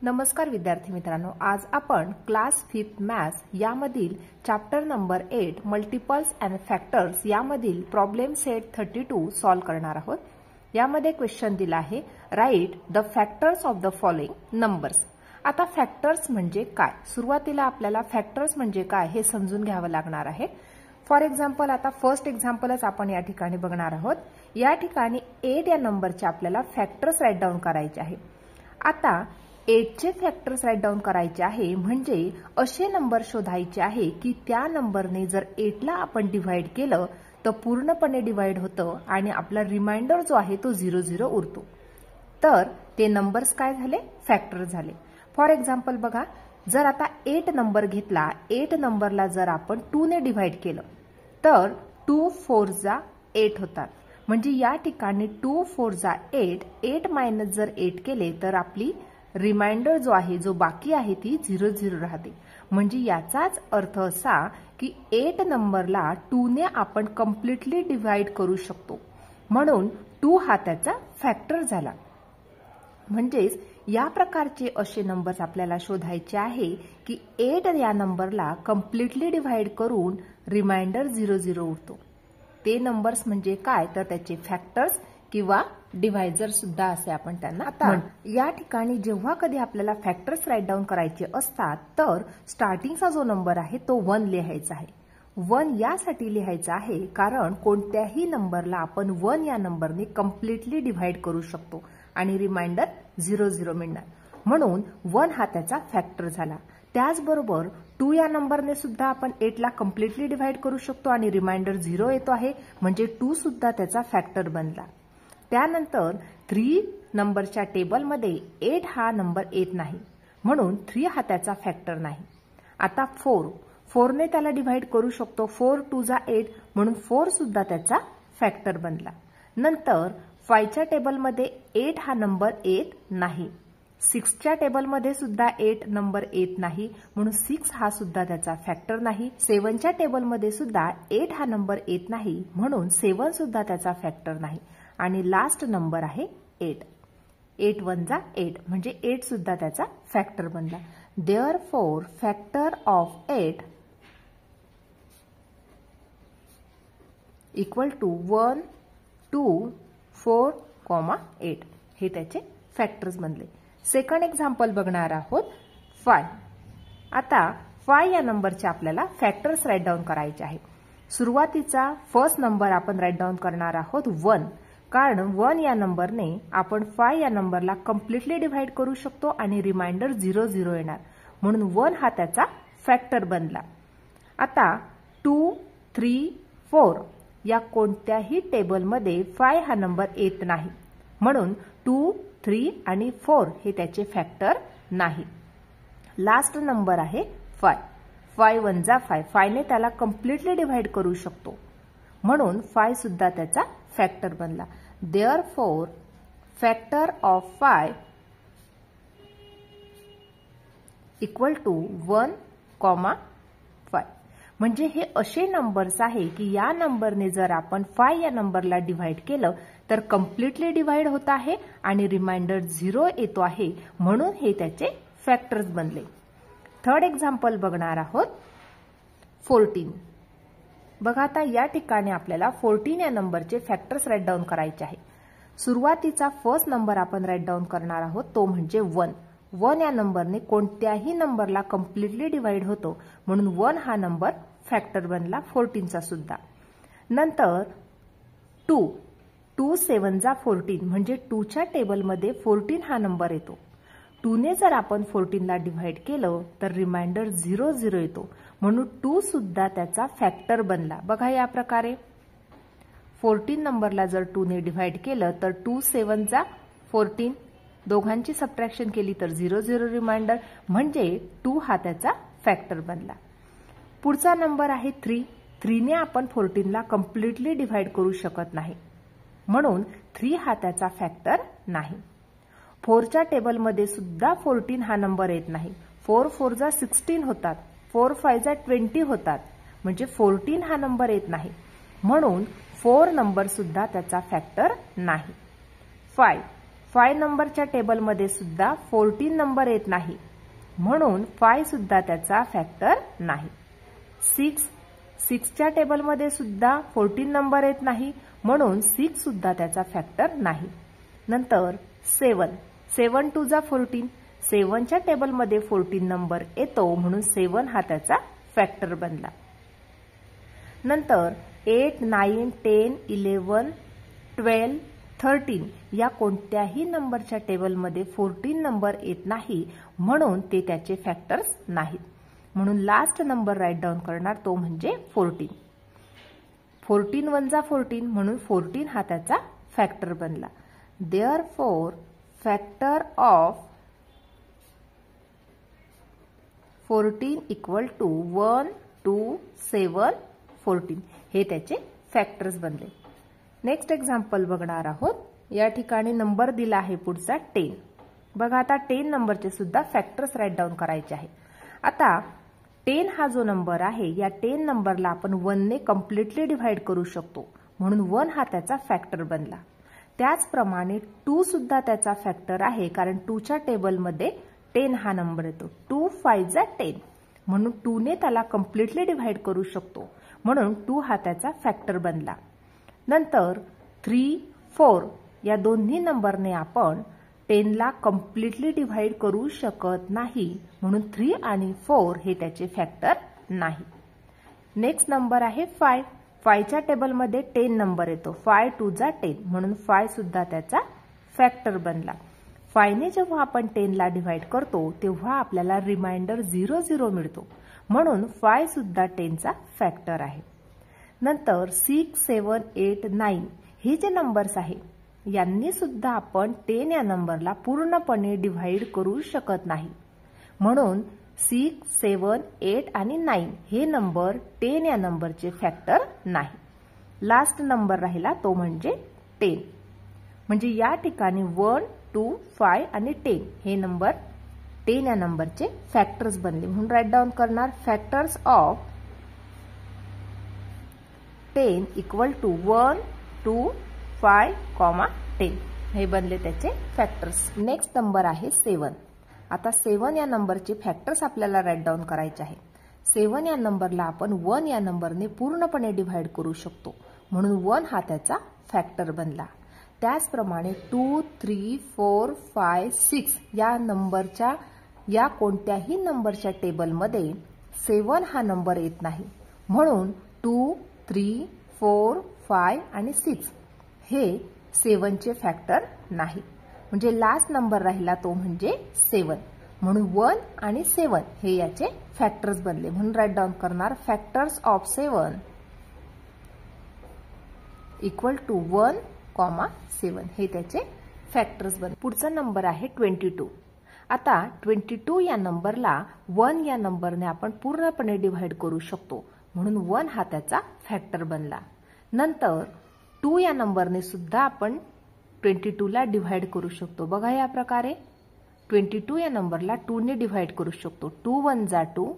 नमस्कार विद्यार्थी मित्रांनो, आज आपण क्लास 5 मॅथ्स यामधील chapter number 8 multiples and factors यामधील प्रॉब्लेम सेट 32 सॉल्व्ह करणार आहोत। यामध्ये क्वेश्चन दिला आहे, right the factors of the following numbers. आता फॅक्टर्स म्हणजे काय, सुरुवातीला आपल्याला फॅक्टर्स म्हणजे काय हे समजून घ्यावं लागणार आहे। फॉर एक्झाम्पल, आता फर्स्ट एक्झाम्पलच आपण या ठिकाणी बघणार आहोत। या ठिकाणी 8 या नंबरचे आपल्याला फॅक्टर्स राईट डाऊन करायचे आहे। आता 8 चे फॅक्टर्स राईट डाऊन करायचे आहे म्हणजे असे नंबर शोधायचे आहे की त्या नंबरने जर 8 ला आपण डिवाइड केलं तर पूर्णपणे डिवाइड होतं आणि आपला रिमाइंडर जो आहे तो 00 उरतो। तर ते नंबर्स काय झाले, फॅक्टर झाले। फॉर एक्झाम्पल बघा, जर आता 8 नंबर घेतला, 8 नंबरला जर आपण 2 ने डिवाइड केलं तर 2 4 जा 8 होतात। म्हणजे या ठिकाणी 2 4 जा 8, 8 मायनस जर 8 केले तर आपली रिमाइंडर जो आहे, जो बाकी आहे ती 00 राहते। म्हणजे याचाच अर्थ असा की 8 नंबरला 2 ने आपण कम्प्लिटली डिवाइड करू शकतो, म्हणून 2 हा त्याचा फॅक्टर झाला। म्हणजेच या प्रकारचे असे नंबर्स आपल्याला शोधायचे आहे की 8 या नंबरला कम्प्लिटली डिवाइड करून रिमाइंडर 00 उरतो। ते नंबर्स म्हणजे काय, तर त्याचे फॅक्टर्स किंवा डिव्हायझर सुद्धा असे आपण त्यांना आता या ठिकाणी जेव्हा कधी आपल्याला फॅक्टर्स राईट डाऊन करायचे असतात तर स्टार्टिंगचा जो नंबर आहे तो 1 लिहायचा आहे। 1 यासाठी लिहायचा आहे कारण कोणत्याही नंबरला आपण 1 या नंबरने कम्प्लिटली डिवाइड करू शकतो आणि रिमाइंडर 00 मिळणार, म्हणून 1 हा त्याचा फॅक्टर झाला। त्याचबरोबर 2 या नंबरने सुद्धा आपण 8 ला कम्प्लिटली डिवाइड करू शकतो आणि रिमाइंडर 0 येतो आहे, म्हणजे 2 सुद्धा त्याचा फॅक्टर बनला। त्यानंतर 3 नंबरच्या टेबलमध्ये 8 हा नंबर येत नाही, म्हणून 3 हा त्याचा फॅक्टर नाही। आता 4 ने त्याला डिवाइड करू शकतो, 4 2 जा 8, म्हणून 4 सुद्धा त्याचा फॅक्टर बनला। नंतर 5 च्या टेबलमध्ये 8 हा नंबर येत नाही, 6 च्या टेबलमध्ये सुद्धा 8 नंबर येत नाही, म्हणून 6 हा सुद्धा त्याचा फॅक्टर नाही। 7 च्या टेबलमध्ये सुद्धा 8 हा नंबर येत नाही, म्हणून 7 सुद्धा त्याचा फॅक्टर नाही। आणि लास्ट नंबर आहे 8, 8 1 जा 8, म्हणजे 8 सुद्धा त्याचा फॅक्टर बनला। Therefore factor of 8 equal to 1 2 4, 8 हे त्याचे फॅक्टर्स बनले। सेकंड एक्झाम्पल बघणार आहोत 5। आता 5 या नंबरचे आपल्याला फॅक्टर्स राईट डाऊन करायचे आहे। सुरुवातीचा फर्स्ट नंबर आपण राईट डाऊन करणार आहोत 1, कारण 1 या नंबरने आपण 5 या नंबरला कम्प्लिटली डिवाइड करू शकतो आणि रिमाइंडर 00 येणार, म्हणून 1 हा त्याचा फॅक्टर बनला। आता 2 3 4 या कोणत्याही टेबलमध्ये 5 हा नंबर येत नाही, म्हणून 2 3 आणि 4 हे त्याचे फॅक्टर नाही। लास्ट नंबर आहे 5, 5 1 जा 5, 5 ने त्याला कम्प्लिटली डिवाइड करू शकतो, म्हणून 5 सुद्धा त्याचा फॅक्टर बनला। Therefore factor of 5 equal to 1, 5। म्हणजे हे असे नंबर्स आहे की या नंबरने जर आपण 5 या नंबरला डिवाइड केलं तर कम्प्लिटली डिवाइड होत आहे आणि रिमाइंडर 0 येतो आहे, म्हणून हे त्याचे फॅक्टर्स बनले। थर्ड एक्झाम्पल बघणार आहोत 14। बघा, आता या ठिकाणी आपल्याला 14 या नंबरचे फॅक्टर्स राईट डाऊन करायचे आहे। सुरुवातीचा फर्स्ट नंबर आपण राईट डाऊन करणार आहोत तो म्हणजे 1। 1 या नंबरने कोणत्याही नंबरला कम्प्लिटली डिवाइड होतो, म्हणून 1 हा नंबर फॅक्टर बनला 14 चा सुद्धा। नंतर 2 7 जा 14, म्हणजे 2 च्या टेबलमध्ये 14 हा नंबर येतो। 2 ने जर आपण 14 ला डिवाइड केलं तर रिमाइंडर 00 येतो, म्हणून 2 सुद्धा त्याचा फॅक्टर बनला। बघा, या प्रकारे 14 नंबरला जर 2 ने डिवाइड केलं तर 2 7 जा 14, दोघांची सबट्रॅक्शन केली तर 00 रिमाइंडर, म्हणजे 2 हा त्याचा फॅक्टर बनला। पुढचा नंबर आहे 3 ने आपण 14 ला कम्प्लिटली डिवाइड करू शकत नाही, म्हणून 3 हा त्याचा फॅक्टर नाही। 4 च्या टेबलमध्ये सुद्धा 14 हा नंबर येत नाही, 4 4 जा 16 होतात, 4 5 जा 20 होतात, म्हणजे 14 हा नंबर येत नाही, म्हणून 4 नंबर सुद्धा त्याचा फॅक्टर नाही। 5 नंबरच्या टेबलमध्ये सुद्धा 14 नंबर येत नाही, म्हणून 5 सुद्धा त्याचा फॅक्टर नाही. 6च्या टेबलमध्ये सुद्धा 14 नंबर येत नाही, म्हणून 6 सुद्धा त्याचा फॅक्टर नाही. नंतर 7 टू जा 14, 7च्या टेबलमध्ये 14 नंबर येतो, म्हणून 7 हा त्याचा फॅक्टर बनला. नंतर 8, 9, 10, 11, 12, 13 या कोणत्याही नंबरच्या टेबलमध्ये 14 नंबर येत नाही, म्हणून ते त्याचे फॅक्टर्स नाहीत. म्हणून लास्ट नंबर राईट डाऊन करणार तो म्हणजे 14. 14 1 जा 14, म्हणून 14 हा त्याचा फॅक्टर बनला. Therefore factor of 14 equal to 1, 2, 7, 14 हे त्याचे फॅक्टर्स बनले. नेक्स्ट एक्झाम्पल बघणार आहोत. या ठिकाणी नंबर दिला आहे पुढचा 10. बघा आता 10 नंबरचे सुद्धा फॅक्टर्स राईट डाऊन करायचे आहे. आता 10 हा जो नंबर आहे, या 10 नंबरला आपण 1 ने कम्प्लिटली डिव्हाइड करू शकतो, म्हणून 1 हा त्याचा फॅक्टर बनला. त्याचप्रमाणे 2 सुद्धा त्याचा फॅक्टर आहे, कारण 2च्या टेबलमध्ये 10 हा नंबर येतो. 2 5 जा 10, म्हणून 2 ने त्याला कम्प्लिटली डिव्हाइड करू शकतो, म्हणून 2 हा त्याचा फॅक्टर बनला. नंतर 3, 4 या दोन्ही नंबरने आपण 10 ला कम्प्लिटली डिव्हाइड करू शकत नाही, म्हणून 3 आणि 4 हे त्याचे फॅक्टर नाही. नेक्स्ट नंबर आहे 5. 5च्या टेबलमध्ये 10 नंबर येतो. 5 2 जा 10, म्हणून 5 सुद्धा त्याचा फॅक्टर बनला. 5 ने जेव्हा आपण 10 ला डिव्हाइड करतो, तेव्हा आपल्याला रिमाइंडर 0 0 मिळतो, म्हणून 5 सुद्धा 10 चा फॅक्टर आहे. नंतर 6, 7, 8, 9 हे जे नंबर्स आहे, यांनी सुद्धा आपण 10 या नंबरला पूर्णपणे डिव्हाइड करू शकत नाही, म्हणून 6, 7, 8 आणि 9 हे नंबर 10 या नंबरचे फॅक्टर नाही. लास्ट नंबर राहिला तो म्हणजे 10. म्हणजे या ठिकाणी 1, 2, 5 आणि 10 हे नंबर 10 या नंबरचे फॅक्टर्स बनले. म्हणून राईट डाऊन करणार फॅक्टर्स ऑफ 10 इक्वल टू 1, 2, 5, 10 हे बनले त्याचे फॅक्टर्स. नेक्स्ट नंबर आहे 7. आता 7 या नंबरचे फॅक्टर्स आपल्याला राईट डाऊन करायचे आहे. 7 या नंबरला आपण 1 या नंबरने पूर्णपणे डिव्हाइड करू शकतो, म्हणून 1 हा त्याचा फॅक्टर बनला. त्याचप्रमाणे 2, 3, 4, 5, 6 या नंबरच्या या कोणत्याही नंबरच्या टेबलमध्ये 7 हा नंबर येत नाही, म्हणून 2, 3, 4, 5 आणि 6 हे 7चे फॅक्टर नाही. म्हणजे लास्ट नंबर राहिला तो म्हणजे 7, म्हणून 1 आणि 7 हे याचे फॅक्टर्स बनले. म्हणून राईट डाऊन करणार फॅक्टर्स ऑफ 7 इक्वल टू 1, 7 हे त्याचे फॅक्टर्स बनले. पुढचा नंबर आहे 22. आता 22 या नंबरला 1 या नंबरने आपण पूर्णपणे डिव्हाइड करू शकतो, म्हणून 1 हा त्याचा फॅक्टर बनला. नंतर 2 या नंबरने सुद्धा आपण 22 ला डिव्हाइड करू शकतो. बघा या प्रकारे 22 या नंबरला 2 ने डिव्हाइड करू शकतो. 2 1 जा 2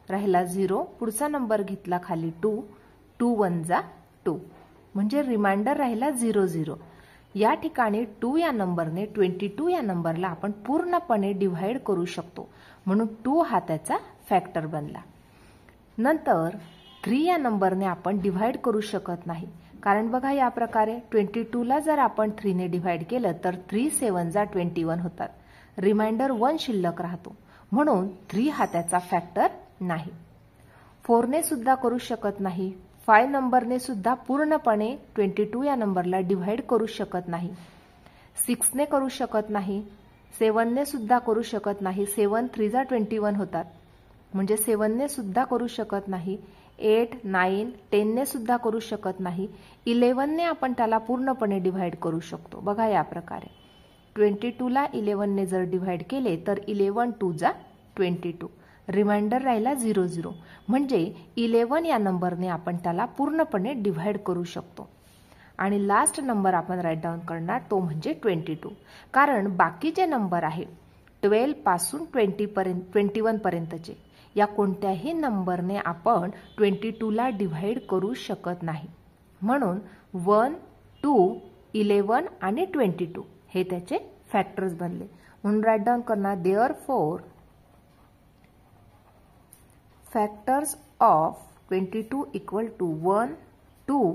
राहिला 0, पुढचा नंबर घेतला खाली 2, 2 1 जा 2 म्हणजे रिमाइंडर राहिला 0 0. या ठिकाणी 2 या नंबरने 22 या नंबरला आपण पूर्णपणे डिव्हाइड करू शकतो, म्हणून 2 हा त्याचा फॅक्टर बनला. नंतर 3 या नंबरने आपण डिव्हाइड करू शकत नाही, कारण बघा या प्रकारे 22 ला जर आपण 3 ने डिव्हाइड केलं तर 3 7 जा 21 होतात. रिमाइंडर 1 शिल्लक राहतो, म्हणून 3 हा त्याचा फॅक्टर नाही. 4 ने सुद्धा करू शकत नाही. 5 नंबरने सुद्धा पूर्णपणे 22 या नंबरला डिव्हाइड करू शकत नाही. 6 ने करू शकत नाही. 7 ने सुद्धा करू शकत नाही. 7 3 जा 21 होतात, म्हणजे 7 ने सुद्धा करू शकत नाही. 8, 9, 10 ने सुद्धा करू शकत नाही. 11 ने आपण त्याला पूर्णपणे डिव्हाइड करू शकतो. बघा या प्रकारे 22 ला 11 ने जर डिव्हाइड केले तर 11 2 जा 22, रिमाइंडर राहिला 0 0, म्हणजे 11 या नंबरने आपण त्याला पूर्णपणे डिव्हाइड करू शकतो. आणि लास्ट नंबर आपण राईट डाऊन करणार तो म्हणजे 22, कारण बाकीचे नंबर आहे 12 पासून 21 पर्यंतचे या कोणत्याही नंबरने आपण 22 ला डिव्हाइड करू शकत नाही, म्हणून 1, 2, 11 आणि 22 हे त्याचे फॅक्टर्स बनले. म्हणून राईट डाऊन करणार therefore factors of 22 equal to 1, 2,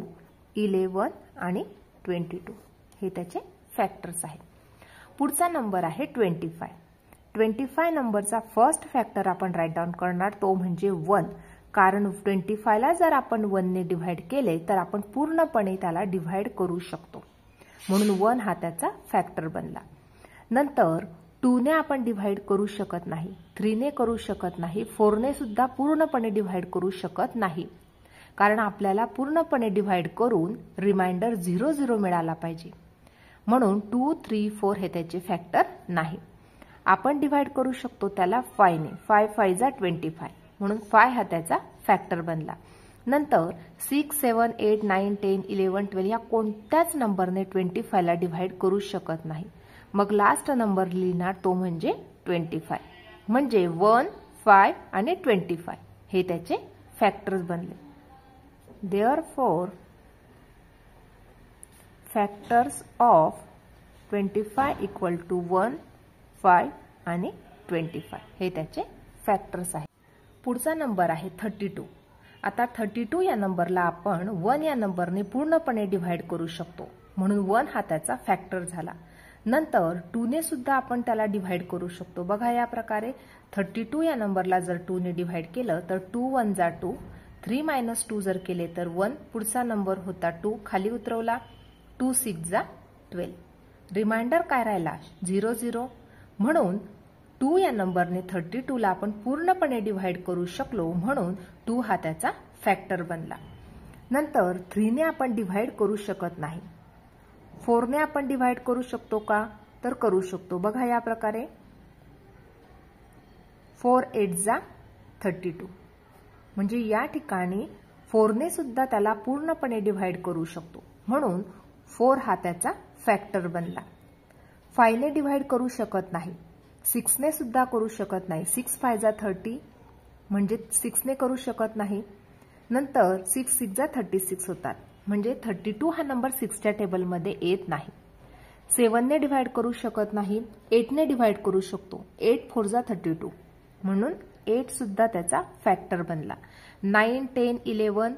11 आणि 22 हे त्याचे फॅक्टर्स आहेत. पुढचा नंबर आहे 25. 25 नंबरचा फर्स्ट फॅक्टर आपण राईट डाऊन करणार तो म्हणजे 1. कारण 25 ला जर आपण 1 ने डिव्हाइड केले तर आपण पूर्णपणे त्याला डिव्हाइड करू शकतो. म्हणून 1 हा त्याचा फॅक्टर बनला. नंतर 2 ने आपण डिव्हाइड करू शकत नाही, 3 ने करू शकत नाही, 4 ने सुद्धा पूर्णपणे डिव्हाइड करू शकत नाही. कारण आपल्याला पूर्णपणे डिव्हाइड करून रिमाइंडर 0 0 मिळाला पाहिजे. म्हणून 2, 3, 4 हे त्याचे फॅक्टर नाही. आपण डिव्हाइड करू शकतो त्याला 5 ने. 5 5 जा 25 म्हणून 5 हा त्याचा फॅक्टर बनला. नंतर 6, 7, 8, 9, 10, 11, 12 या कोणत्याच नंबरने 25 ला डिव्हाइड करू शकत नाही. मग लास्ट नंबर लिहिणार तो म्हणजे 25. म्हणजे 1, 5 आणि 25 हे त्याचे फॅक्टर्स बनले. Therefore factors of 25 equal to 1, 5 आणि 25 हे त्याचे फॅक्टर्स आहेत. पुढचा नंबर आहे 32. आता 32 या नंबरला आपण 1 या नंबरने पूर्णपणे डिव्हाइड करू शकतो. म्हणून 1 हा त्याचा फॅक्टर झाला. नंतर 2 ने सुद्धा आपण त्याला डिव्हाइड करू शकतो. बघा या प्रकारे 32 या नंबरला जर 2 ने डिव्हाइड केलं तर 2 1 जा 2, 3 मायनस 2 जर केले तर 1, पुढचा नंबर होता 2 खाली उतरवला, 2 6 जा 12. रिमाइंडर काय राहिला 0 0. म्हणून 2 या नंबरने 32 ला आपण पूर्णपणे डिव्हाइड करू शकलो. म्हणून 2 हा त्याचा फॅक्टर बनला. नंतर 3 ने आपण डिव्हाइड करू शकत नाही. 4 ने आपण डिव्हाइड करू शकतो का तर करू शकतो. बघा या प्रकारे 4 8 जा 32. म्हणजे या ठिकाणी 4 ने सुद्धा त्याला पूर्णपणे डिव्हाइड करू शकतो. म्हणून 4 हा त्याचा फॅक्टर बनला. 5 ने डिव्हाइड करू शकत नाही. 6 ने सुद्धा करू शकत नाही. 6 5 जा 30 म्हणजे 6 ने करू शकत नाही. नंतर 6 6 जा 36 होतात. म्हणजे 32 हा नंबर 6च्या टेबलमध्ये येत नाही. 7 ने डिव्हाइड करू शकत नाही. 8 ने डिव्हाइड करू शकतो. 8 4 जा 32 म्हणून 8 सुद्धा त्याचा फॅक्टर बनला. 9 10 11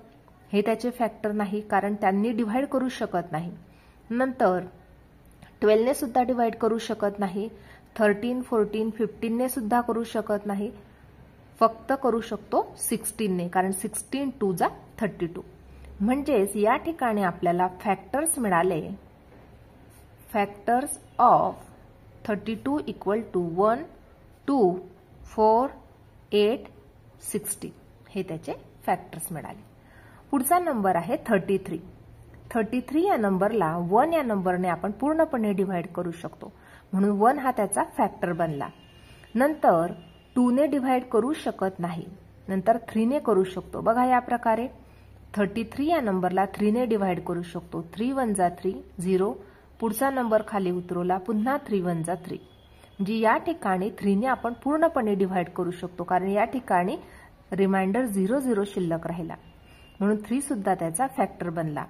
हे त्याचे फॅक्टर नाही कारण त्यांनी डिव्हाइड करू शकत नाही. नंतर 12 ने सुद्धा डिव्हाइड करू शकत नाही. 13 14 15 ने सुद्धा करू शकत नाही. फक्त करू शकतो 16 ने कारण 16 2 जा 32. म्हणजेच या ठिकाणी आपल्याला फॅक्टर्स मिळाले. फॅक्टर्स ऑफ 32 इक्वल टू 1, 2, 4, 8, 16 हे त्याचे फॅक्टर्स मिळाले. पुढचा नंबर आहे 33. 33 या नंबरला 1 या नंबरने आपण पूर्णपणे डिव्हाइड करू शकतो. म्हणून 1 हा त्याचा फॅक्टर बनला. नंतर 2 ने डिव्हाइड करू शकत नाही. नंतर 3 ने करू शकतो. बघा या प्रकारे 33 या नंबरला 3 ने डिव्हाइड करू शकतो. 3 1 जा 3 0. पुढचा नंबर खाली उतरवला, पुन्हा 3 1 जा 3. म्हणजे या ठिकाणी 3 ने आपण पूर्णपणे डिव्हाइड करू शकतो कारण या ठिकाणी रिमाइंडर 0 0 शिल्लक राहिला. म्हणून 3 सुद्धा त्याचा फॅक्टर बनला.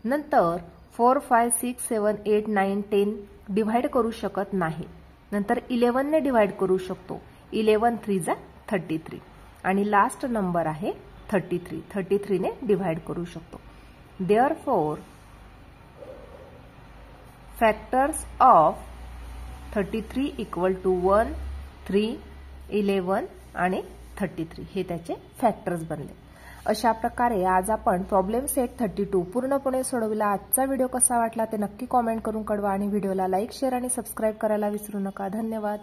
नंतर 4 5 6 7 8 9 10 डिव्हाइड करू शकत नाही. नंतर 11 ने डिव्हाइड करू शकतो. 11 3 जा 33 आणि लास्ट नंबर आहे 33. 33 ने डिव्हाइड करू शकतो. Therefore factors of 33 equal to 1, 3, 11 आणि 33 हे त्याचे फॅक्टर्स बनले. अशा प्रकारे आज आपण प्रॉब्लेम सेट 32 पूर्णपणे सोडवला. आजचा व्हिडिओ कसा वाटला ते नक्की कॉमेंट करून कळवा आणि व्हिडिओला लाईक शेअर आणि सबस्क्राईब करायला विसरू नका. धन्यवाद.